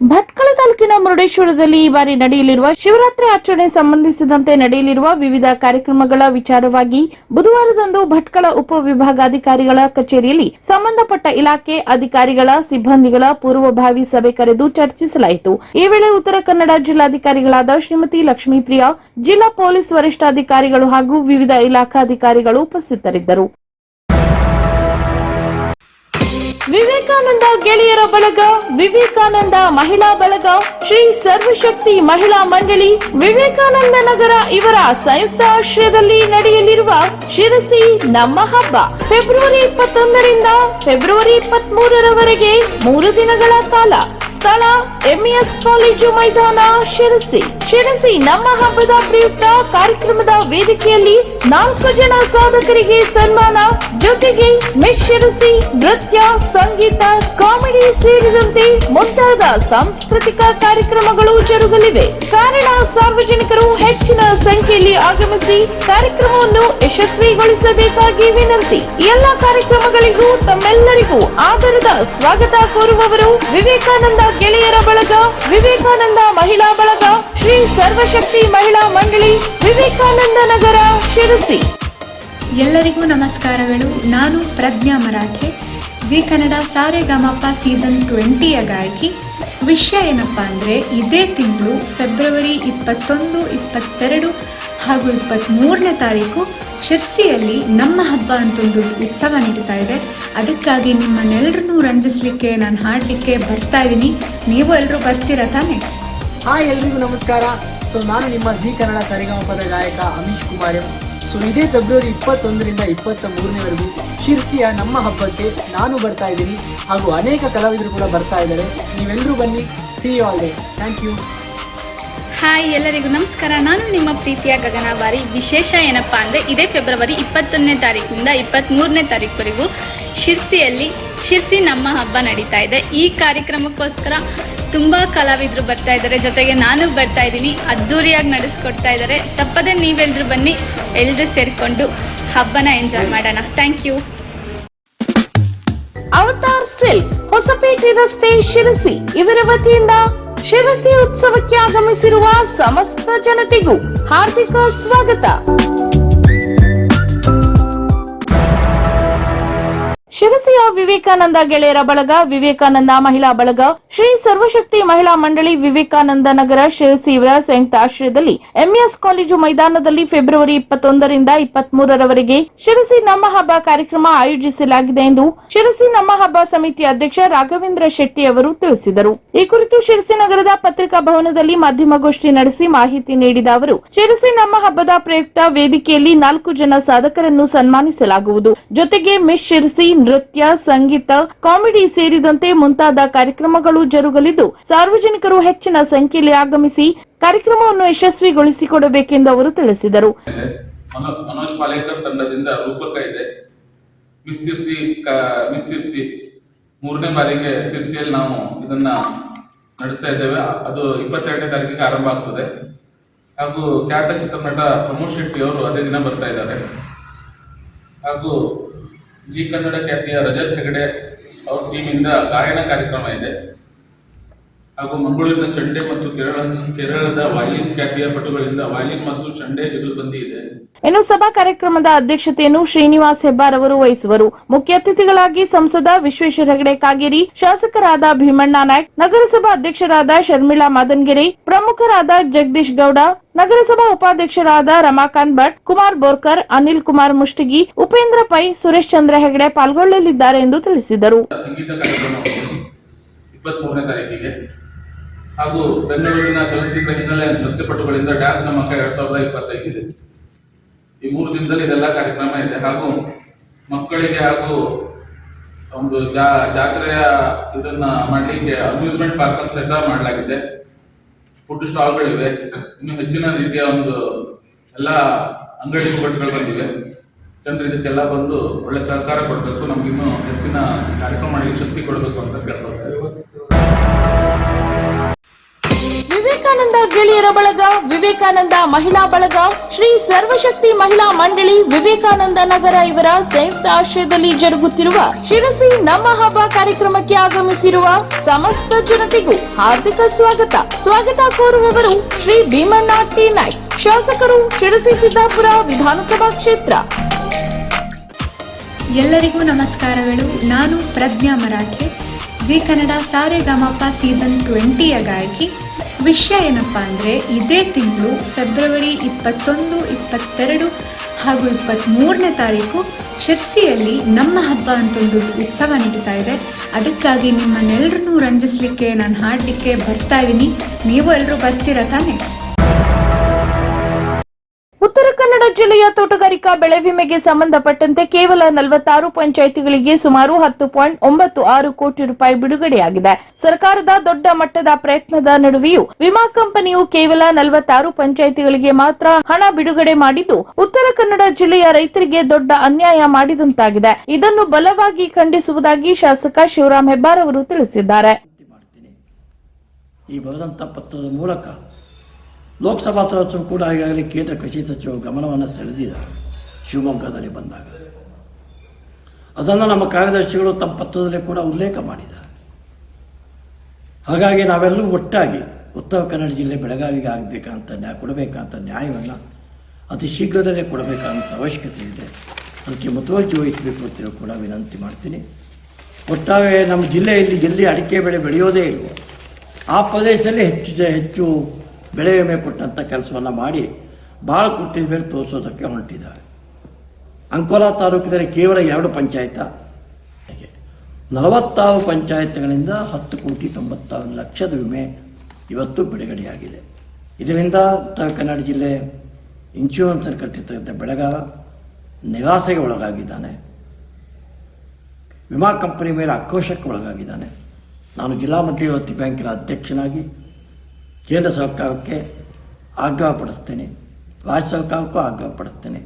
ಭಟ್ಕಳ ತಾಲೂಕಿನ ಮುರುಡೇಶ್ವರದಲ್ಲಿ ಈ ಬಾರಿ ನಡೆಯಲಿರುವ ಶಿವರಾತ್ರಿ ಆಚರಣೆ ಸಂಬಂಧಿಸಿದಂತೆ ನಡೆಯಲಿರುವ ವಿವಿಧ ಕಾರ್ಯಕ್ರಮಗಳ ವಿಚಾರವಾಗಿ ಬುಧವಾರದಂದು ಭಟ್ಕಳ ಉಪವಿಭಾಗಾಧಿಕಾರಿಗಳ ಕಚೇರಿಯಲ್ಲಿ ಸಂಬಂಧಪಟ್ಟ ಇಲಾಖೆ ಅಧಿಕಾರಿಗಳ ಸಿಬ್ಬಂದಿಗಳ ಪೂರ್ವಭಾವಿ ಸಭೆ ಕರೆದು ಚರ್ಚಿಸಲಾಯಿತು. ಈ ವೇಳೆ ಉತ್ತರ ಕನ್ನಡ ಜಿಲ್ಲಾಧಿಕಾರಿಗಳಾದ ಶ್ರೀಮತಿ ಲಕ್ಷ್ಮೀಪ್ರಿಯಾ, ಜಿಲ್ಲಾ ಪೊಲೀಸ್ ವರಿಷ್ಠಾಧಿಕಾರಿಗಳು ಹಾಗೂ ವಿವಿಧ ಇಲಾಖಾಧಿಕಾರಿಗಳು ಉಪಸ್ಥಿತರಿದ್ದರು. ವಿವೇಕಾನಂದ ಗೆಳೆಯರ ಬಳಗ, ವಿವೇಕಾನಂದ ಮಹಿಳಾ ಬಳಗ, ಶ್ರೀ ಸರ್ವಶಕ್ತಿ ಮಹಿಳಾ ಮಂಡಳಿ, ವಿವೇಕಾನಂದ ನಗರ ಇವರ ಸಂಯುಕ್ತ ಆಶ್ರಯದಲ್ಲಿ ನಡೆಯಲಿರುವ ಶಿರಸಿ ನಮ್ಮ ಹಬ್ಬ ಫೆಬ್ರವರಿ 21ರಿಂದ ಫೆಬ್ರವರಿ 23ರವರೆಗೆ 3 ದಿನಗಳ ಕಾಲ. ಸ್ಥಳ ಎಂಇಎಸ್ ಕಾಲೇಜು ಮೈದಾನ, ಶಿರಸಿ. ಶಿರಸಿ ನಮ್ಮ ಹಬ್ಬದ ಪ್ರಯುಕ್ತ ಕಾರ್ಯಕ್ರಮದ ವೇದಿಕೆಯಲ್ಲಿ 4 ಜನ ಸಾಧಕರಿಗೆ ಸನ್ಮಾನ, ಜೊತೆಗೆ ಮಿಸ್ ಶಿರಸಿ ನೃತ್ಯ, ಸಂಗೀತ, ಕಾಮಿಡಿ ಸೇರಿದಂತೆ ಮುಂತಾದ ಸಾಂಸ್ಕೃತಿಕ ಕಾರ್ಯಕ್ರಮಗಳು ಜರುಗಲಿವೆ. ಕಾರಣ ಸಾರ್ವಜನಿಕರು ಹೆಚ್ಚಿನ ಸಂಖ್ಯೆಯಲ್ಲಿ ಆಗಮಿಸಿ ಕಾರ್ಯಕ್ರಮವನ್ನು ಯಶಸ್ವಿಗೊಳಿಸಬೇಕಾಗಿ ವಿನಂತಿ. ಎಲ್ಲ ಕಾರ್ಯಕ್ರಮಗಳಿಗೂ ತಮ್ಮೆಲ್ಲರಿಗೂ ಆದರದ ಸ್ವಾಗತ ಕೋರುವವರು ವಿವೇಕಾನಂದ ಗೆಳೆಯರ ಬಳಗ, ವಿವೇಕಾನಂದ ಮಹಿಳಾ ಬಳಗ, ಶ್ರೀ ಸರ್ವಶಕ್ತಿ ಮಹಿಳಾ ಮಂಡಳಿ, ವಿವೇಕಾನಂದ ನಗರ, ಶಿರಸಿ. ಎಲ್ಲರಿಗೂ ನಮಸ್ಕಾರಗಳು. ನಾನು ಪ್ರಜ್ಞಾ ಮರಾಠೆ, ಜಿ ಕನ್ನಡ ಸಾರೆಗಮಪ ಸೀಸನ್ 20ಯ ಗಾಯಕಿ. ವಿಷಯ ಏನಪ್ಪ ಅಂದರೆ, ಇದೇ ತಿಂಗಳು ಫೆಬ್ರವರಿ 21, 22 ಹಾಗೂ 23ನೇ ತಾರೀಕು ಶಿರ್ಸಿಯಲ್ಲಿ ನಮ್ಮ ಹಬ್ಬ ಅಂತೊಂದು ಉತ್ಸವ ನಡೀತಾ ಇದೆ. ಅದಕ್ಕಾಗಿ ನಿಮ್ಮನ್ನೆಲ್ಲರನ್ನೂ ರಂಜಿಸಲಿಕ್ಕೆ, ನಾನು ಹಾಡಲಿಕ್ಕೆ ಬರ್ತಾ ಇದ್ದೀನಿ. ನೀವು ಎಲ್ಲರೂ ಬರ್ತೀರಾ ತಾನೆ? ಹಾಯ್, ಎಲ್ರಿಗೂ ನಮಸ್ಕಾರ. ನಾನು ನಿಮ್ಮ ಜಿ ಕನ್ನಡ ಸರಿಗಮಪದ ಗಾಯಕ ಅಮೀಶ್ ಕುಮಾರ್. ಇದೇ ಫೆಬ್ರವರಿ 21ರಿಂದ 23ನೇವರೆಗೂ ಶಿರ್ಸಿಯ ನಮ್ಮ ಹಬ್ಬಕ್ಕೆ ನಾನು ಬರ್ತಾ ಇದ್ದೀನಿ, ಹಾಗೂ ಅನೇಕ ಕಲಾವಿದರು ಕೂಡ ಬರ್ತಾ ಇದ್ದಾರೆ. ನೀವೆಲ್ಲರೂ ಬನ್ನಿ. See you all day. Thank you. Hi, ಎಲ್ಲರಿಗೂ ನಮಸ್ಕಾರ. ನಾನು ನಿಮ್ಮ ಪ್ರೀತಿಯ ಗಗನಬಾರಿ. ವಿಶೇಷ ಏನಪ್ಪ ಅಂದರೆ, ಇದೇ ಫೆಬ್ರವರಿ 21ನೇ ತಾರೀಕಿಂದ 23ನೇ ತಾರೀಕುವರೆಗೂ ಶಿರ್ಸಿಯಲ್ಲಿ ಶಿರ್ಸಿ ನಮ್ಮ ಹಬ್ಬ ನಡೀತಾ ಇದೆ. ಈ ಕಾರ್ಯಕ್ರಮಕ್ಕೋಸ್ಕರ ತುಂಬ ಕಲಾವಿದರು ಬರ್ತಾ ಇದ್ದಾರೆ, ಜೊತೆಗೆ ನಾನು ಬರ್ತಾ ಇದ್ದೀನಿ. ಅದ್ದೂರಿಯಾಗಿ ನಡೆಸ್ಕೊಡ್ತಾ ಇದ್ದಾರೆ. ತಪ್ಪದೆ ನೀವೆಲ್ಲರೂ ಬನ್ನಿ, ಎಲ್ಲರೂ ಸೇರಿಕೊಂಡು ಹಬ್ಬನ ಎಂಜಾಯ್ ಮಾಡೋಣ. Thank you. ಅವತಾರ್ ಸಿಲ್ಕ್, ಹೊಸಪೇಟೆ ರಸ್ತೆ, ಶಿರಸಿ ಇವರ ವತಿಯಿಂದ ಶಿರಸಿ ಉತ್ಸವಕ್ಕೆ ಆಗಮಿಸಿರುವ ಸಮಸ್ತ ಜನತೆಗೂ ಹಾರ್ದಿಕ ಸ್ವಾಗತ. ಶಿರಸಿಯ ವಿವೇಕಾನಂದ ಗೆಳೆಯರ ಬಳಗ, ವಿವೇಕಾನಂದ ಮಹಿಳಾ ಬಳಗ, ಶ್ರೀ ಸರ್ವಶಕ್ತಿ ಮಹಿಳಾ ಮಂಡಳಿ, ವಿವೇಕಾನಂದ ನಗರ, ಶಿರಸಿ ಇವರ ಸಂಯುಕ್ತ ಆಶ್ರಯದಲ್ಲಿ ಎಂಇಎಸ್ ಕಾಲೇಜು ಮೈದಾನದಲ್ಲಿ ಫೆಬ್ರವರಿ 21ರಿಂದ 23ರವರೆಗೆ ಶಿರಸಿ ನಮ್ಮ ಹಬ್ಬ ಕಾರ್ಯಕ್ರಮ ಆಯೋಜಿಸಲಾಗಿದೆ ಎಂದು ಶಿರಸಿ ನಮ್ಮ ಹಬ್ಬ ಸಮಿತಿ ಅಧ್ಯಕ್ಷ ರಾಘವೇಂದ್ರ ಶೆಟ್ಟಿ ಅವರು ತಿಳಿಸಿದರು. ಈ ಕುರಿತು ಶಿರಸಿ ನಗರದ ಪತ್ರಿಕಾ ಭವನದಲ್ಲಿ ಮಾಧ್ಯಮಗೋಷ್ಠಿ ನಡೆಸಿ ಮಾಹಿತಿ ನೀಡಿದ ಅವರು, ಶಿರಸಿ ನಮ್ಮ ಹಬ್ಬದ ಪ್ರಯುಕ್ತ ವೇದಿಕೆಯಲ್ಲಿ 4 ಜನ ಸಾಧಕರನ್ನು ಸನ್ಮಾನಿಸಲಾಗುವುದು. ಜೊತೆಗೆ ಮಿಸ್ ಶಿರಸಿ ನೃತ್ಯ, ಸಂಗೀತ, ಕಾಮಿಡಿ ಸೇರಿದಂತೆ ಮುಂತಾದ ಕಾರ್ಯಕ್ರಮಗಳು ಜರುಗಲಿದ್ದು, ಸಾರ್ವಜನಿಕರು ಹೆಚ್ಚಿನ ಸಂಖ್ಯೆಯಲ್ಲಿ ಆಗಮಿಸಿ ಕಾರ್ಯಕ್ರಮವನ್ನು ಯಶಸ್ವಿಗೊಳಿಸಿಕೊಡಬೇಕೆಂದು ಅವರು ತಿಳಿಸಿದರು. ಮನೋಜ್ ಪಾಲೇಕರ್ ತಂಡದಿಂದ ರೂಪಕ ಇದೆ. ಮಿಸ್ ಸಿರ್ಸಿ 3ನೇ ಬಾರಿಗೆ ಸಿರ್ಸಿಯಲ್ಲಿ ನಾವು ಇದನ್ನ ನಡೆಸ್ತಾ ಇದ್ದೇವೆ. ಅದು 22ನೇ ತಾರೀಕಿಗೆ ಆರಂಭ ಆಗ್ತದೆ. ಹಾಗೂ ಖ್ಯಾತ ಚಿತ್ರನಟ ಪ್ರಮೋದ್ ಶೆಟ್ಟಿ ಅವರು ಅದೇ ದಿನ ಬರ್ತಾ ಇದ್ದಾರೆ. ಹಾಗೂ ಜಿ ಕನ್ನಡ ಖ್ಯಾತಿಯ ರಜತ್ ಹೆಗಡೆ ಅವ್ರ ಟೀಮಿಂದ ಗಾಯನ ಕಾರ್ಯಕ್ರಮ ಇದೆ. ಹಾಗೂ ಮಂಗಳೂರಿನ ಚಂಡೆ ಮತ್ತು ಕೇರಳದ ವಾಯ್ಲಿನ್ ಖ್ಯಾತಿಯ ಪಟುಗಳಿಂದ ವಾಯ್ಲಿನ್ ಮತ್ತು ಚಂಡೆ ಜುಗಲ್ಬಂದಿ ಇದೆ. ಇನ್ನು ಸಭಾ ಕಾರ್ಯಕ್ರಮದ ಅಧ್ಯಕ್ಷತೆಯನ್ನು ಶ್ರೀನಿವಾಸ್ ಹೆಬ್ಬಾರ್ ಅವರು ವಹಿಸುವರು. ಮುಖ್ಯ ಅತಿಥಿಗಳಾಗಿ ಸಂಸದ ವಿಶ್ವೇಶ್ವರ ಹೆಗಡೆ ಕಾಗೇರಿ, ಶಾಸಕರಾದ ಭೀಮಣ್ಣ ನಾಯ್ಕ್, ನಗರಸಭಾ ಅಧ್ಯಕ್ಷರಾದ ಶರ್ಮಿಳಾ ಮಾದನ್ಗೆರೆ, ಪ್ರಮುಖರಾದ ಜಗದೀಶ್ ಗೌಡ, ನಗರಸಭಾ ಉಪಾಧ್ಯಕ್ಷರಾದ ರಮಾಕಾಂತ್ ಭಟ್, ಕುಮಾರ್ ಬೋರ್ಕರ್, ಅನಿಲ್ ಕುಮಾರ್ ಮುಷ್ಟಗಿ, ಉಪೇಂದ್ರ ಪೈ, ಸುರೇಶ್ ಚಂದ್ರ ಹೆಗಡೆ ಪಾಲ್ಗೊಳ್ಳಲಿದ್ದಾರೆ ಎಂದು ತಿಳಿಸಿದರು. ಸಂಗೀತ ಕಾರ್ಯಕ್ರಮ 23ನೇ ತಾರೀಕಿಗೆ ಹಾಗೂ ಬೆಂಗಳೂರಿನ ಚಲನಚಿತ್ರ ಹಿನ್ನೆಲೆ ನೃತ್ಯಪಟುಗಳಿಂದ ಡ್ಯಾನ್ಸ್ ನಮ್ಮ ಮಕ್ಕ 2025 ಇದೆ. ಈ 3 ದಿನದಲ್ಲಿ ಇದೆಲ್ಲ ಕಾರ್ಯಕ್ರಮ ಇದೆ. ಹಾಗೂ ಮಕ್ಕಳಿಗೆ ಹಾಗೂ ಒಂದು ಜಾತ್ರೆಯ ಇದನ್ನ ಮಾಡಲಿಕ್ಕೆ ಅಮ್ಯೂಸ್ಮೆಂಟ್ ಪಾರ್ಕ್ ಅಂತ ಸಹಿತ ಮಾಡಲಾಗಿದೆ. ಫುಡ್ ಸ್ಟಾಲ್ಗಳಿವೆ. ಇನ್ನು ಹೆಚ್ಚಿನ ರೀತಿಯ ಒಂದು ಎಲ್ಲ ಅಂಗಡಿ ಮುಗ್ಗಟ್ಟುಗಳು ಬಂದಿವೆ. ಜನರು ಇದಕ್ಕೆಲ್ಲ ಬಂದು ಒಳ್ಳೆ ಸಹಕಾರ ಕೊಡಬೇಕು, ನಮಗಿನ್ನೂ ಹೆಚ್ಚಿನ ಕಾರ್ಯಕ್ರಮ ಮಾಡಲಿಕ್ಕೆ ಶಕ್ತಿ ಕೊಡಬೇಕು ಅಂತ ಕೇಳ್ಕೊಳ್ತಾರೆ. ವಿವೇಕಾನಂದ ಗೆಳೆಯರ ಬಳಗ, ವಿವೇಕಾನಂದ ಮಹಿಳಾ ಬಳಗ, ಶ್ರೀ ಸರ್ವಶಕ್ತಿ ಮಹಿಳಾ ಮಂಡಳಿ ವಿವೇಕಾನಂದ ನಗರ ಇವರ ಸಂಯುಕ್ತ ಆಶ್ರಯದಲ್ಲಿ ಜರುಗುತ್ತಿರುವ ಶಿರಸಿ ನಮ್ಮ ಹಬ್ಬ ಕಾರ್ಯಕ್ರಮಕ್ಕೆ ಆಗಮಿಸಿರುವ ಸಮಸ್ತ ಜನತೆಗೂ ಹಾರ್ದಿಕ ಸ್ವಾಗತ ಕೋರುವವರು ಶ್ರೀ ಭೀಮಣ್ಣ ಟಿ ನಾಯ್ಕ್, ಶಾಸಕರು, ಶಿರಸಿ ಸಿದ್ದಾಪುರ ವಿಧಾನಸಭಾ ಕ್ಷೇತ್ರ. ಎಲ್ಲರಿಗೂ ನಮಸ್ಕಾರಗಳು. ನಾನು ಪ್ರಜ್ಞಾ ಮರಾಠೆ, ಜಿ ಕನ್ನಡ ಸಾರೆಗಮಪ ಸೀಸನ್ 20ಯ ಗಾಯಕಿ. ವಿಷಯ ಏನಪ್ಪ ಅಂದರೆ, ಇದೇ ತಿಂಗಳು ಫೆಬ್ರವರಿ 21, 22 ಹಾಗೂ 23ನೇ ತಾರೀಕು ಶಿರ್ಸಿಯಲ್ಲಿ ನಮ್ಮ ಹಬ್ಬ ಅಂತ ಒಂದು ಉತ್ಸವ ನಡೀತಾ ಇದೆ. ಅದಕ್ಕಾಗಿ ನಿಮ್ಮನ್ನೆಲ್ಲರನ್ನೂ ರಂಜಿಸಲಿಕ್ಕೆ, ನಾನು ಹಾಡಲಿಕ್ಕೆ ಬರ್ತಾ ಇದ್ದೀನಿ. ನೀವು ಎಲ್ಲರೂ ಬರ್ತೀರಾ ತಾನೆ? ಉತ್ತರ ಕನ್ನಡ ಜಿಲ್ಲೆಯ ತೋಟಗಾರಿಕಾ ಬೆಳೆ ವಿಮೆಗೆ ಸಂಬಂಧಪಟ್ಟಂತೆ ಕೇವಲ 46 ಪಂಚಾಯಿತಿಗಳಿಗೆ ಸುಮಾರು 10.96 ಕೋಟಿ ರೂಪಾಯಿ ಬಿಡುಗಡೆಯಾಗಿದೆ. ಸರ್ಕಾರದ ದೊಡ್ಡ ಮಟ್ಟದ ಪ್ರಯತ್ನದ ನಡುವೆಯೂ ವಿಮಾ ಕಂಪನಿಯು ಕೇವಲ 46 ಪಂಚಾಯಿತಿಗಳಿಗೆ ಮಾತ್ರ ಹಣ ಬಿಡುಗಡೆ ಮಾಡಿದ್ದು ಉತ್ತರ ಕನ್ನಡ ಜಿಲ್ಲೆಯ ರೈತರಿಗೆ ದೊಡ್ಡ ಅನ್ಯಾಯ ಮಾಡಿದಂತಾಗಿದೆ. ಇದನ್ನು ಬಲವಾಗಿ ಖಂಡಿಸುವುದಾಗಿ ಶಾಸಕ ಶಿವರಾಮ್ ಹೆಬ್ಬಾರ್ ಅವರು ತಿಳಿಸಿದ್ದಾರೆ. ಈ ಬರೆದಂಥ ಪತ್ರದ ಮೂಲಕ ಲೋಕಸಭಾ ಸದಸ್ಯರು ಕೂಡ ಈಗಾಗಲೇ ಕೇಂದ್ರ ಕೃಷಿ ಸಚಿವರು ಗಮನವನ್ನು ಸೆಳೆದಿದ್ದಾರೆ. ಶಿವಮೊಗ್ಗದಲ್ಲಿ ಬಂದಾಗ ಅದನ್ನು ನಮ್ಮ ಕಾರ್ಯದರ್ಶಿಗಳು ತಮ್ಮ ಪತ್ರದಲ್ಲೇ ಕೂಡ ಉಲ್ಲೇಖ ಮಾಡಿದ್ದಾರೆ. ಹಾಗಾಗಿ ನಾವೆಲ್ಲರೂ ಒಟ್ಟಾಗಿ ಉತ್ತರ ಕನ್ನಡ ಜಿಲ್ಲೆ ಬೆಳಗಾವಿಗೆ ಕೊಡಬೇಕಂತ ನ್ಯಾಯವನ್ನು ಅತಿ ಶೀಘ್ರದಲ್ಲೇ ಕೊಡಬೇಕಂತ ಅವಶ್ಯಕತೆ ಇದೆ. ಅದಕ್ಕೆ ಮುತುವರ್ಜಿ ವಹಿಸಬೇಕು ಅಂತ ಕೂಡ ವಿನಂತಿ ಮಾಡ್ತೀನಿ. ಒಟ್ಟಾರೆ ನಮ್ಮ ಜಿಲ್ಲೆಯಲ್ಲಿ ಎಲ್ಲಿ ಅಡಿಕೆ ಬೆಳೆ ಬೆಳೆಯೋದೇ ಇಲ್ವೋ ಆ ಪ್ರದೇಶದಲ್ಲಿ ಹೆಚ್ಚು ಬೆಳೆ ವಿಮೆ ಕೊಟ್ಟಂಥ ಕೆಲಸವನ್ನು ಮಾಡಿ ಭಾಳ ಕೊಟ್ಟಿದ ಮೇಲೆ ತೋರಿಸೋದಕ್ಕೆ ಹೊರಟಿದ್ದಾರೆ. ಅಂಕೋಲಾ ತಾಲೂಕಿನಲ್ಲಿ ಕೇವಲ 2 ಪಂಚಾಯತ, 46 ಪಂಚಾಯತ್ಗಳಿಂದ 10,96,00,000 ವಿಮೆ ಇವತ್ತು ಬಿಡುಗಡೆಯಾಗಿದೆ. ಇದರಿಂದ ಉತ್ತರ ಕನ್ನಡ ಜಿಲ್ಲೆ ಇನ್ಶೂರೆನ್ಸ್ ಕಟ್ಟಿರ್ತಕ್ಕಂಥ ಬೆಳೆಗಾರ ನಿರಾಸೆಗೆ ಒಳಗಾಗಿದ್ದಾನೆ, ವಿಮಾ ಕಂಪನಿ ಮೇಲೆ ಆಕ್ರೋಶಕ್ಕೆ ಒಳಗಾಗಿದ್ದಾನೆ. ನಾನು ಜಿಲ್ಲಾ ಮಧ್ಯವರ್ತಿ ಬ್ಯಾಂಕಿನ ಅಧ್ಯಕ್ಷನಾಗಿ ಕೇಂದ್ರ ಸರ್ಕಾರಕ್ಕೆ ಆಗ್ರಹಪಡಿಸ್ತೇನೆ, ರಾಜ್ಯ ಸರ್ಕಾರಕ್ಕೂ ಆಗ್ರಹಪಡಿಸ್ತೇನೆ.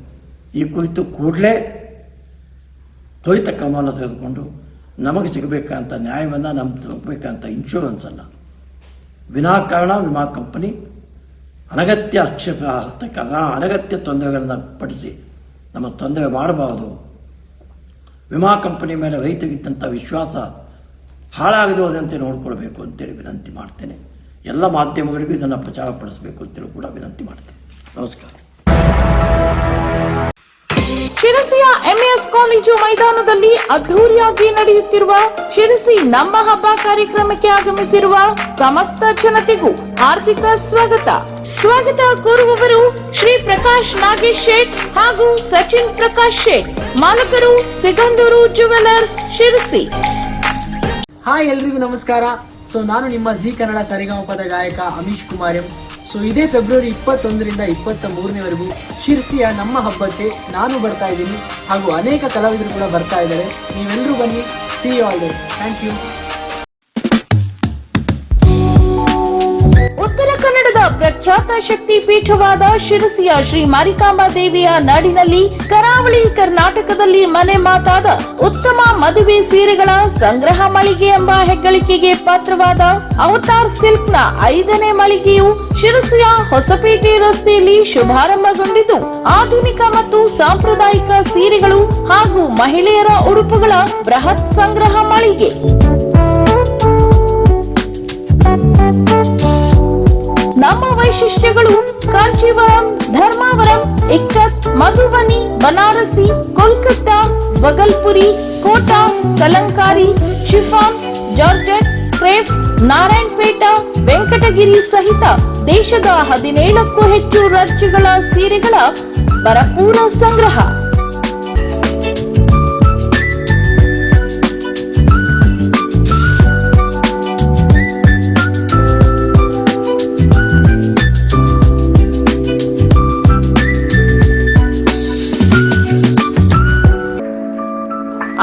ಈ ಕುರಿತು ಕೂಡಲೇ ತ್ವರಿತ ಕ್ರಮವನ್ನು ತೆಗೆದುಕೊಂಡು ನಮಗೆ ಸಿಗಬೇಕಂತ ನ್ಯಾಯವನ್ನು, ನಮಗೆ ಸಿಗಬೇಕಂತ ಇನ್ಶೂರೆನ್ಸನ್ನು ವಿನಾಕಾರಣ ವಿಮಾ ಕಂಪನಿ ಅನಗತ್ಯ ತೊಂದರೆಗಳನ್ನು ಪಡಿಸಿ ನಮ್ಮ ತೊಂದರೆ ಮಾಡಬಾರದು. ವಿಮಾ ಕಂಪನಿ ಮೇಲೆ ರೈತರಿಗಿದ್ದಂಥ ವಿಶ್ವಾಸ ಹಾಳಾಗದಂತೆ ನೋಡಿಕೊಳ್ಬೇಕು ಅಂತೇಳಿ ವಿನಂತಿ ಮಾಡ್ತೇನೆ. ಎಲ್ಲ ಮಾಧ್ಯಮಗಳಿಗೂ ಇದನ್ನು ಪ್ರಚಾರ ಪಡಿಸಬೇಕು ಅಂತೇಳಿ ಕೂಡ ವಿನಂತಿ ಮಾಡ್ತೇನೆ. ನಮಸ್ಕಾರ. ಶಿರಸಿಯ ಎಂಎಸ್ ಕಾಲೇಜು ಮೈದಾನದಲ್ಲಿ ಅದ್ದೂರಿಯಾಗಿ ನಡೆಯುತ್ತಿರುವ ಶಿರಸಿ ನಮ್ಮ ಹಬ್ಬ ಕಾರ್ಯಕ್ರಮಕ್ಕೆ ಆಗಮಿಸಿರುವ ಸಮಸ್ತ ಜನತೆಗೂ ಹಾರ್ದಿಕ ಸ್ವಾಗತ ಕೋರುವವರು ಶ್ರೀ ಪ್ರಕಾಶ್ ನಾಗೇಶ್ ಶೇಟ್ ಹಾಗೂ ಸಚಿನ್ ಪ್ರಕಾಶ್ ಶೇಟ್, ಮಾಲಕರು ಸಿಗಂದೂರು ಜುವೆಲರ್ಸ್, ಶಿರಸಿ. ಹಾಯ್, ಎಲ್ರಿಗೂ ನಮಸ್ಕಾರ. ಸೊ ನಾನು ನಿಮ್ಮ ಜಿ ಕನ್ನಡ ಸರಿಗಮಪದ ಗಾಯಕ ಅಮೀಶ್ ಕುಮಾರ್ ಎಂ. ಸೊ ಇದೇ ಫೆಬ್ರವರಿ 21ರಿಂದ 23ನೇವರೆಗೂ ಶಿರ್ಸಿಯ ನಮ್ಮ ಹಬ್ಬಕ್ಕೆ ನಾನು ಬರ್ತಾ ಇದ್ದೀನಿ, ಹಾಗೂ ಅನೇಕ ಕಲಾವಿದರು ಕೂಡ ಬರ್ತಾ ಇದ್ದಾರೆ. ನೀವೆಲ್ಲರೂ ಬನ್ನಿ. See you all there. Thank you. ಉತ್ತರ ಕನ್ನಡದ ಪ್ರಖ್ಯಾತ ಶಕ್ತಿ ಪೀಠವಾದ ಶಿರಸಿಯ ಶ್ರೀ ಮಾರಿಕಾಂಬಾ ದೇವಿಯ ನಾಡಿನಲ್ಲಿ ಕರಾವಳಿ ಕರ್ನಾಟಕದಲ್ಲಿ ಮನೆ ಮಾತಾದ ಉತ್ತಮ ಮದುವೆ ಸೀರೆಗಳ ಸಂಗ್ರಹ ಮಳಿಗೆ ಎಂಬ ಹೆಗ್ಗಳಿಕೆಗೆ ಪಾತ್ರವಾದ ಅವತಾರ್ ಸಿಲ್ಕ್ ನ 5ನೇ ಮಳಿಗೆಯು ಶಿರಸಿಯ ಹೊಸಪೇಟೆ ರಸ್ತೆಯಲ್ಲಿ ಶುಭಾರಂಭಗೊಂಡಿದ್ದು ಆಧುನಿಕ ಮತ್ತು ಸಾಂಪ್ರದಾಯಿಕ ಸೀರೆಗಳು ಹಾಗೂ ಮಹಿಳೆಯರ ಉಡುಪುಗಳ ಬೃಹತ್ ಸಂಗ್ರಹ ಮಳಿಗೆ. ನಮ್ಮ ವೈಶಿಷ್ಟ್ಯಗಳು ಕಾಂಚೀವರಂ, ಧರ್ಮಾವರಂ, ಇಕ್ಕತ್, ಮಧುಬನಿ, ಬನಾರಸಿ, ಕೋಲ್ಕತ್ತಾ, ಬಗಲ್ಪುರಿ, ಕೋಟಾ, ಕಲಂಕಾರಿ, ಶಿಫಾನ್, ಜಾರ್ಜೆಟ್, ಕ್ರೇಫ್, ನಾರಾಯಣಪೇಟ, ವೆಂಕಟಗಿರಿ ಸಹಿತ ದೇಶದ 17ಕ್ಕೂ ಹೆಚ್ಚು ರಾಜ್ಯಗಳ ಸೀರೆಗಳ ಭರಪೂರ ಸಂಗ್ರಹ.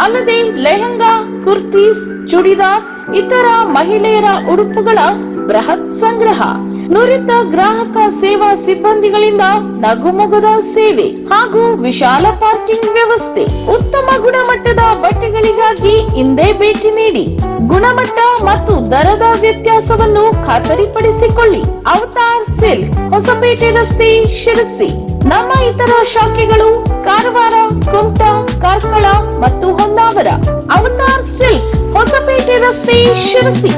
ಅಲ್ಲದೆ ಲೆಹಂಗಾ, ಕುರ್ತೀಸ್, ಚೂಡಿದಾರ್, ಇತರ ಮಹಿಳೆಯರ ಉಡುಪುಗಳ ಬೃಹತ್ ಸಂಗ್ರಹ, ನುರಿತ ಗ್ರಾಹಕ ಸೇವಾ ಸಿಬ್ಬಂದಿಗಳಿಂದ ನಗುಮೊಗದ ಸೇವೆ ಹಾಗೂ ವಿಶಾಲ ಪಾರ್ಕಿಂಗ್ ವ್ಯವಸ್ಥೆ. ಉತ್ತಮ ಗುಣಮಟ್ಟದ ಬಟ್ಟೆಗಳಿಗಾಗಿ ಇಂದೇ ಭೇಟಿ ನೀಡಿ. ಗುಣಮಟ್ಟ ಮತ್ತು ದರದ ವ್ಯತ್ಯಾಸವನ್ನು ಖಾತರಿಪಡಿಸಿಕೊಳ್ಳಿ. ಅವತಾರ್ ಸಿಲ್ಕ್, ಹೊಸಪೇಟೆ ರಸ್ತೆ, ಶಿರಸಿ. ನಮ್ಮ ಇತರ ಶಾಖೆಗಳು ಕಾರವಾರ, ಕುಮಟಾ, ಕಾರ್ಕಳ ಮತ್ತು ಹೊನ್ನಾವರ. ಅವತಾರ್ ಸಿಲ್ಕ್, ಹೊಸಪೇಟೆ ರಸ್ತೆ, ಶಿರಸಿ.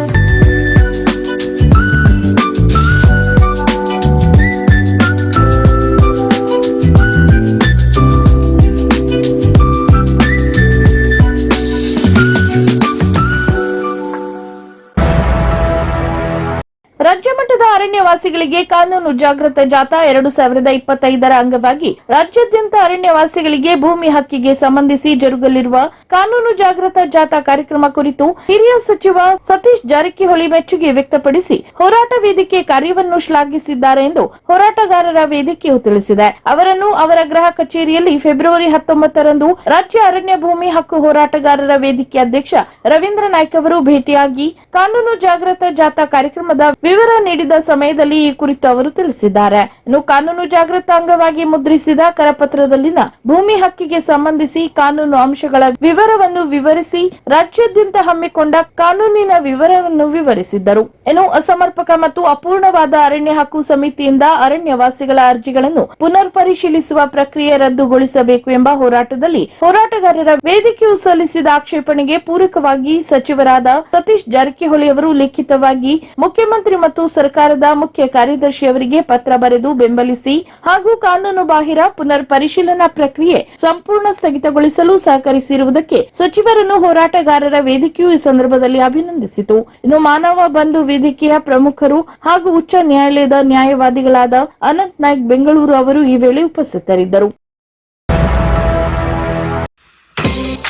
ರಾಜ್ಯ ಮಟ್ಟದ ಅರಣ್ಯವಾಸಿಗಳಿಗೆ ಕಾನೂನು ಜಾಗೃತ ಜಾಥಾ 2025 ಅಂಗವಾಗಿ ರಾಜ್ಯಾದ್ಯಂತ ಅರಣ್ಯವಾಸಿಗಳಿಗೆ ಭೂಮಿ ಹಕ್ಕಿಗೆ ಸಂಬಂಧಿಸಿ ಜರುಗಲಿರುವ ಕಾನೂನು ಜಾಗೃತ ಜಾಥಾ ಕಾರ್ಯಕ್ರಮ ಕುರಿತು ಹಿರಿಯ ಸಚಿವ ಸತೀಶ್ ಜಾರಕಿಹೊಳಿ ಮೆಚ್ಚುಗೆ ವ್ಯಕ್ತಪಡಿಸಿ ಹೋರಾಟ ವೇದಿಕೆ ಕಾರ್ಯವನ್ನು ಶ್ಲಾಘಿಸಿದ್ದಾರೆ ಎಂದು ಹೋರಾಟಗಾರರ ವೇದಿಕೆಯು ತಿಳಿಸಿದೆ. ಅವರನ್ನು ಅವರ ಗೃಹ ಕಚೇರಿಯಲ್ಲಿ ಫೆಬ್ರವರಿ 19ರಂದು ರಾಜ್ಯ ಅರಣ್ಯ ಭೂಮಿ ಹಕ್ಕು ಹೋರಾಟಗಾರರ ವೇದಿಕೆ ಅಧ್ಯಕ್ಷ ರವೀಂದ್ರ ನಾಯ್ಕ್ ಅವರು ಭೇಟಿಯಾಗಿ ಕಾನೂನು ಜಾಗೃತ ಜಾಥಾ ಕಾರ್ಯಕ್ರಮದ ವಿವರ ನೀಡಿದ ಸಮಯದಲ್ಲಿ ಈ ಕುರಿತು ಅವರು ತಿಳಿಸಿದ್ದಾರೆ. ಇನ್ನು ಕಾನೂನು ಜಾಗೃತ ಅಂಗವಾಗಿ ಮುದ್ರಿಸಿದ ಕರಪತ್ರದಲ್ಲಿನ ಭೂಮಿ ಹಕ್ಕಿಗೆ ಸಂಬಂಧಿಸಿ ಕಾನೂನು ಅಂಶಗಳ ವಿವರವನ್ನು ವಿವರಿಸಿ ರಾಜ್ಯಾದ್ಯಂತ ಹಮ್ಮಿಕೊಂಡ ಕಾನೂನಿನ ವಿವರವನ್ನು ವಿವರಿಸಿದ್ದರು. ಇನ್ನು ಅಸಮರ್ಪಕ ಮತ್ತು ಅಪೂರ್ಣವಾದ ಅರಣ್ಯ ಹಕ್ಕು ಸಮಿತಿಯಿಂದ ಅರಣ್ಯವಾಸಿಗಳ ಅರ್ಜಿಗಳನ್ನು ಪುನರ್ ಪರಿಶೀಲಿಸುವ ಪ್ರಕ್ರಿಯೆ ರದ್ದುಗೊಳಿಸಬೇಕು ಎಂಬ ಹೋರಾಟದಲ್ಲಿ ಹೋರಾಟಗಾರರ ವೇದಿಕೆಯು ಸಲ್ಲಿಸಿದ ಆಕ್ಷೇಪಣೆಗೆ ಪೂರಕವಾಗಿ ಸಚಿವರಾದ ಸತೀಶ್ ಜಾರಕಿಹೊಳಿ ಅವರು ಲಿಖಿತವಾಗಿ ಮುಖ್ಯಮಂತ್ರಿ ಮತ್ತು ಸರ್ಕಾರದ ಮುಖ್ಯ ಕಾರ್ಯದರ್ಶಿ ಅವರಿಗೆ ಪತ್ರ ಬರೆದು ಬೆಂಬಲಿಸಿ ಹಾಗೂ ಕಾನೂನು ಬಾಹಿರ ಪುನರ್ ಪರಿಶೀಲನಾ ಪ್ರಕ್ರಿಯೆ ಸಂಪೂರ್ಣ ಸ್ಥಗಿತಗೊಳಿಸಲು ಸಹಕರಿಸಿರುವುದಕ್ಕೆ ಸಚಿವರನ್ನು ಹೋರಾಟಗಾರರ ವೇದಿಕೆಯು ಈ ಸಂದರ್ಭದಲ್ಲಿ ಅಭಿನಂದಿಸಿತು. ಇನ್ನು ಮಾನವ ಬಂಧು ವೇದಿಕೆಯ ಪ್ರಮುಖರು ಹಾಗೂ ಉಚ್ಚ ನ್ಯಾಯಾಲಯದ ನ್ಯಾಯವಾದಿಗಳಾದ ಅನಂತ್ ನಾಯ್ಕ್ ಬೆಂಗಳೂರು ಅವರು ಈ ವೇಳೆ ಉಪಸ್ಥಿತರಿದ್ದರು.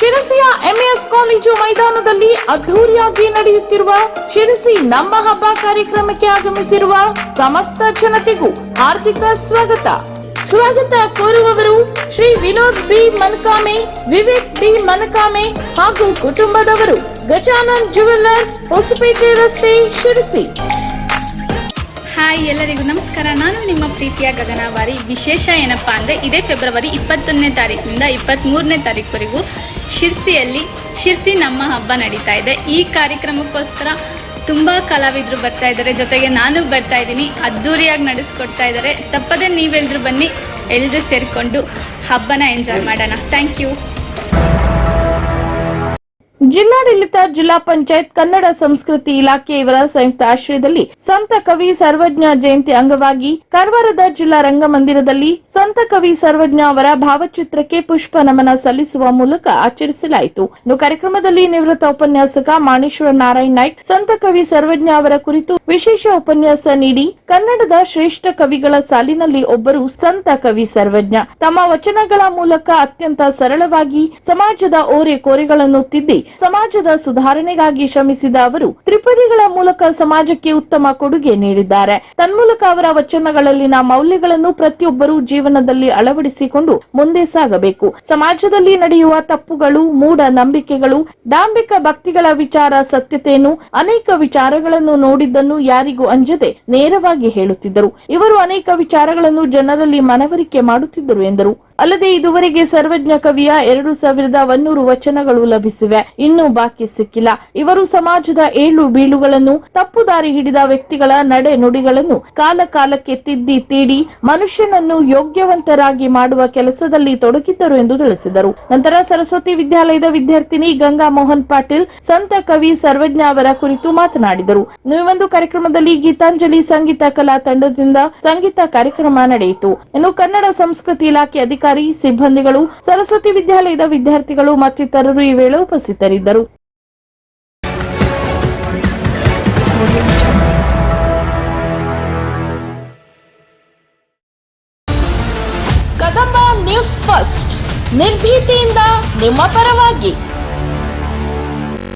ಶಿರಸಿಯ ಎಂಎಸ್ ಕಾಲೇಜು ಮೈದಾನದಲ್ಲಿ ಅದ್ದೂರಿಯಾಗಿ ನಡೆಯುತ್ತಿರುವ ಶಿರಸಿ ನಮ್ಮ ಹಬ್ಬ ಕಾರ್ಯಕ್ರಮಕ್ಕೆ ಆಗಮಿಸಿರುವ ಸಮಸ್ತ ಜನತೆಗೂ ಹಾರ್ದಿಕ ಸ್ವಾಗತ ಕೋರುವವರು ಶ್ರೀ ವಿನೋದ್ ಬಿ ಮನಕಾಮೆ, ವಿವೇಕ್ ಬಿ ಮನಕಾಮೆ ಹಾಗೂ ಕುಟುಂಬದವರು. ಗಜಾನನ್ ಜುವೆಲ್ಲರ್ಸ್, ಹೊಸಪೇಟೆ ರಸ್ತೆ, ಶಿರಸಿ. ಹಾಯ್ ಎಲ್ಲರಿಗೂ ನಮಸ್ಕಾರ. ನಾನು ನಿಮ್ಮ ಪ್ರೀತಿಯ ಗಗನವಾರಿ. ವಿಶೇಷ ಏನಪ್ಪಾ ಅಂದರೆ ಇದೇ ಫೆಬ್ರವರಿ 21ನೇ ತಾರೀಕಿನಿಂದ 23ನೇ ತಾರೀಕುವರೆಗೂ ಶಿರ್ಸಿ ನಮ್ಮ ಹಬ್ಬ ನಡೀತಾ ಇದೆ. ಈ ಕಾರ್ಯಕ್ರಮಕ್ಕೋಸ್ಕರ ತುಂಬ ಕಲಾವಿದರು ಬರ್ತಾ ಇದ್ದಾರೆ, ಜೊತೆಗೆ ನಾನು ಬರ್ತಾ ಇದ್ದೀನಿ. ಅದ್ದೂರಿಯಾಗಿ ನಡೆಸ್ಕೊಡ್ತಾ ಇದ್ದಾರೆ. ತಪ್ಪದೆ ನೀವೆಲ್ಲರೂ ಬನ್ನಿ, ಎಲ್ಲರೂ ಸೇರಿಕೊಂಡು ಹಬ್ಬನ ಎಂಜಾಯ್ ಮಾಡೋಣ. Thank you. ಜಿಲ್ಲಾಡಳಿತ, ಜಿಲ್ಲಾ ಪಂಚಾಯತ್, ಕನ್ನಡ ಸಂಸ್ಕೃತಿ ಇಲಾಖೆ ಇವರ ಸಂಯುಕ್ತ ಆಶ್ರಯದಲ್ಲಿ ಸಂತ ಕವಿ ಸರ್ವಜ್ಞ ಜಯಂತಿ ಅಂಗವಾಗಿ ಕಾರವಾರದ ಜಿಲ್ಲಾ ರಂಗಮಂದಿರದಲ್ಲಿ ಸಂತ ಕವಿ ಸರ್ವಜ್ಞ ಅವರ ಭಾವಚಿತ್ರಕ್ಕೆ ಪುಷ್ಪ ನಮನ ಸಲ್ಲಿಸುವ ಮೂಲಕ ಆಚರಿಸಲಾಯಿತು. ಇನ್ನು ಕಾರ್ಯಕ್ರಮದಲ್ಲಿ ನಿವೃತ್ತ ಉಪನ್ಯಾಸಕ ಮಾಣೇಶ್ವರ ನಾರಾಯಣ್ ನಾಯ್ಕ್ ಸಂತ ಕವಿ ಸರ್ವಜ್ಞ ಅವರ ಕುರಿತು ವಿಶೇಷ ಉಪನ್ಯಾಸ ನೀಡಿ ಕನ್ನಡದ ಶ್ರೇಷ್ಠ ಕವಿಗಳ ಸಾಲಿನಲ್ಲಿ ಒಬ್ಬರು ಸಂತ ಕವಿ ಸರ್ವಜ್ಞ. ತಮ್ಮ ವಚನಗಳ ಮೂಲಕ ಅತ್ಯಂತ ಸರಳವಾಗಿ ಸಮಾಜದ ಓರೆ ಕೋರೆಗಳನ್ನು ತಿದ್ದಿ ಸಮಾಜದ ಸುಧಾರಣೆಗಾಗಿ ಶ್ರಮಿಸಿದ ಅವರು ತ್ರಿಪದಿಗಳ ಮೂಲಕ ಸಮಾಜಕ್ಕೆ ಉತ್ತಮ ಕೊಡುಗೆ ನೀಡಿದ್ದಾರೆ. ತನ್ಮೂಲಕ ಅವರ ವಚನಗಳಲ್ಲಿನ ಮೌಲ್ಯಗಳನ್ನು ಪ್ರತಿಯೊಬ್ಬರೂ ಜೀವನದಲ್ಲಿ ಅಳವಡಿಸಿಕೊಂಡು ಮುಂದೆ ಸಾಗಬೇಕು. ಸಮಾಜದಲ್ಲಿ ನಡೆಯುವ ತಪ್ಪುಗಳು, ಮೂಢ ನಂಬಿಕೆಗಳು, ಡಾಂಬಿಕ ಭಕ್ತಿಗಳ ವಿಚಾರ ಸತ್ಯತೆಯನ್ನು, ಅನೇಕ ವಿಚಾರಗಳನ್ನು ನೋಡಿದ್ದನ್ನು ಯಾರಿಗೂ ಅಂಜದೆ ನೇರವಾಗಿ ಹೇಳುತ್ತಿದ್ದರು. ಇವರು ಅನೇಕ ವಿಚಾರಗಳನ್ನು ಜನರಲ್ಲಿ ಮನವರಿಕೆ ಮಾಡುತ್ತಿದ್ದರು ಎಂದರು. ಅಲ್ಲದೆ ಇದುವರೆಗೆ ಸರ್ವಜ್ಞ ಕವಿಯ 2100 ವಚನಗಳು ಲಭಿಸಿವೆ, ಇನ್ನೂ ಬಾಕಿ ಸಿಕ್ಕಿಲ್ಲ. ಇವರು ಸಮಾಜದ ಏಳು ಬೀಳುಗಳನ್ನು, ತಪ್ಪು ದಾರಿ ಹಿಡಿದ ವ್ಯಕ್ತಿಗಳ ನಡೆ ನುಡಿಗಳನ್ನು ಕಾಲ ಕಾಲಕ್ಕೆ ತಿದ್ದಿ ತೀಡಿ ಮನುಷ್ಯನನ್ನು ಯೋಗ್ಯವಂತರಾಗಿ ಮಾಡುವ ಕೆಲಸದಲ್ಲಿ ತೊಡಗಿದ್ದರು ಎಂದು ತಿಳಿಸಿದರು. ನಂತರ ಸರಸ್ವತಿ ವಿದ್ಯಾಲಯದ ವಿದ್ಯಾರ್ಥಿನಿ ಗಂಗಾ ಮೋಹನ್ ಪಾಟೀಲ್ ಸಂತ ಕವಿ ಸರ್ವಜ್ಞ ಅವರ ಕುರಿತು ಮಾತನಾಡಿದರು. ಈ ಒಂದು ಕಾರ್ಯಕ್ರಮದಲ್ಲಿ ಗೀತಾಂಜಲಿ ಸಂಗೀತ ಕಲಾ ತಂಡದಿಂದ ಸಂಗೀತ ಕಾರ್ಯಕ್ರಮ ನಡೆಯಿತು. ಇನ್ನು ಕನ್ನಡ ಸಂಸ್ಕೃತಿ ಇಲಾಖೆ ಅಧಿಕಾರಿ, ಸಿಬ್ಬಂದಿಗಳು, ಸರಸ್ವತಿ ವಿದ್ಯಾಲಯದ ವಿದ್ಯಾರ್ಥಿಗಳು ಮತ್ತಿತರರು ಈ ವೇಳೆ ಉಪಸ್ಥಿತರಿದ್ದರು. ಕದಂಬ ನ್ಯೂಸ್ ಫಸ್ಟ್, ನಿರ್ಭೀತಿಯಿಂದ ನಿಮ್ಮ ಪರವಾಗಿ.